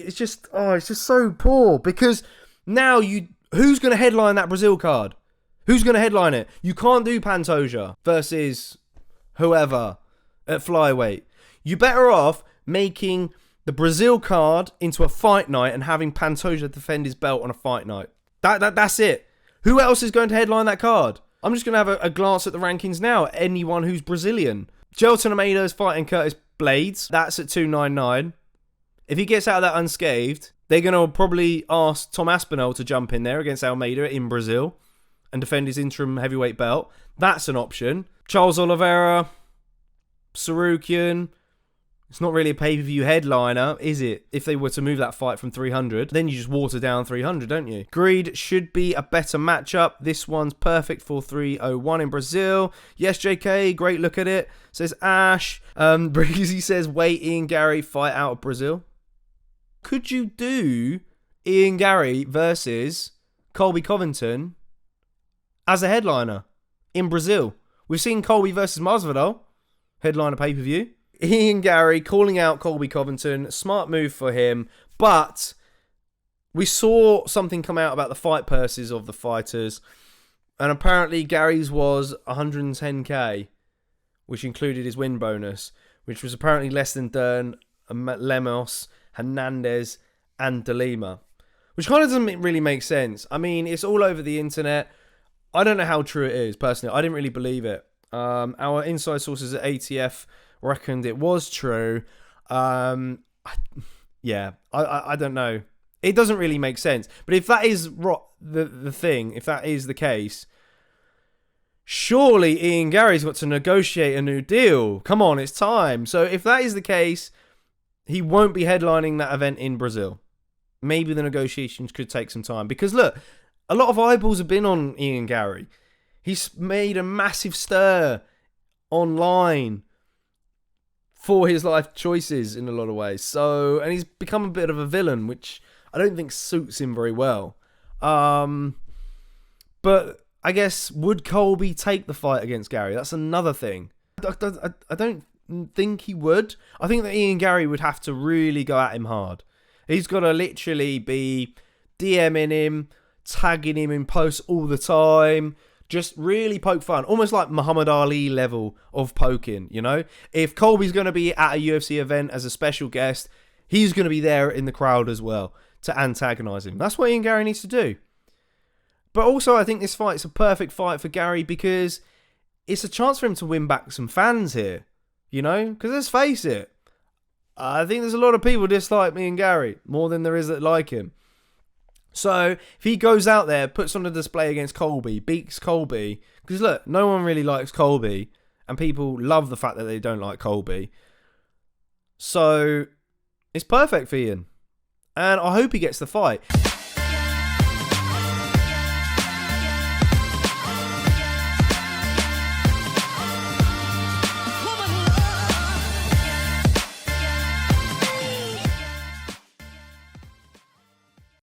it's just so poor because now who's going to headline that Brazil card? Who's going to headline it? You can't do Pantoja versus whoever at flyweight. You're better off making the Brazil card into a fight night and having Pantoja defend his belt on a fight night. That's it. Who else is going to headline that card? I'm just going to have a glance at the rankings now. Anyone who's Brazilian. Gelton Almeida is fighting Curtis Blades. That's at 299. If he gets out of that unscathed, they're going to probably ask Tom Aspinall to jump in there against Almeida in Brazil and defend his interim heavyweight belt. That's an option. Charles Oliveira, Sarukian. It's not really a pay-per-view headliner, is it? If they were to move that fight from 300, then you just water down 300, don't you? Greed should be a better matchup. This one's perfect for 301 in Brazil. Yes, JK, great look at it. Says Ash. Breezy says, wait, Ian Gary, fight out of Brazil. Could you do Ian Gary versus Colby Covington as a headliner in Brazil? We've seen Colby versus Masvidal headline a pay-per-view. Ian Gary calling out Colby Covington. Smart move for him. But we saw something come out about the fight purses of the fighters. And apparently Gary's was 110k, which included his win bonus, which was apparently less than Dern, Lemos, Hernandez, and De Lima. Which kind of doesn't really make sense. I mean, it's all over the internet. I don't know how true it is, personally. I didn't really believe it. Our inside sources at ATF reckoned it was true. I don't know. It doesn't really make sense. But if that is the thing, if that is the case, surely Ian Gary's got to negotiate a new deal. Come on, it's time. So if that is the case, he won't be headlining that event in Brazil. Maybe the negotiations could take some time. Because look, a lot of eyeballs have been on Ian Gary. He's made a massive stir online for his life choices in a lot of ways. So, and he's become a bit of a villain, which I don't think suits him very well. But I guess, would Colby take the fight against Gary? That's another thing. I don't think he would. I think that Ian Gary would have to really go at him hard. He's got to literally be DMing him, tagging him in posts all the time. Just really poke fun. Almost like Muhammad Ali level of poking, you know? If Colby's going to be at a UFC event as a special guest, he's going to be there in the crowd as well to antagonise him. That's what Ian Gary needs to do. But also, I think this fight's a perfect fight for Gary because it's a chance for him to win back some fans here, you know? Because let's face it, I think there's a lot of people dislike me and Gary more than there is that like him. So, if he goes out there, puts on a display against Colby, beats Colby, because look, no one really likes Colby, and people love the fact that they don't like Colby. So, it's perfect for Ian. And I hope he gets the fight.